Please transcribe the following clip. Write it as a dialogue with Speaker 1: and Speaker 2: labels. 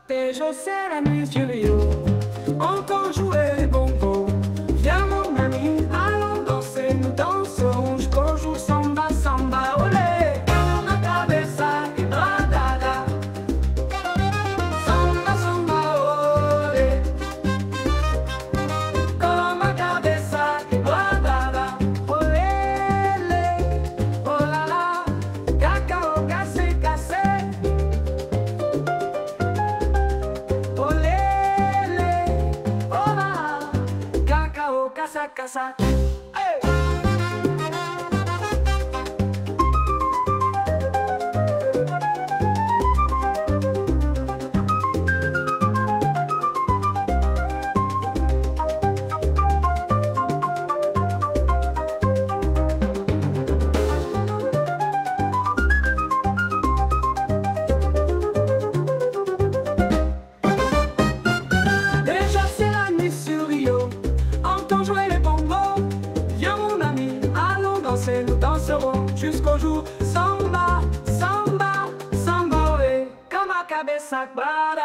Speaker 1: Déjà c'est la nuit sur Rio, entend jouer les bongos. Viens mon ami, allons danser, nous dansons jusqu'au jour samba, samba, olé. Con la cabeza quebrada, samba, samba, olé. Con la cabeza quebrada, olé, lé, oh la la, cacao, cassé, cassé. Casa, casa. Hey! Déjà c'est la nuit sur Rio. Entends jouer les bongos. Viens mon ami, allons danser, nous danserons jusqu'au jour. Samba, samba, samba, ouais. Comme la cabeza quebrada.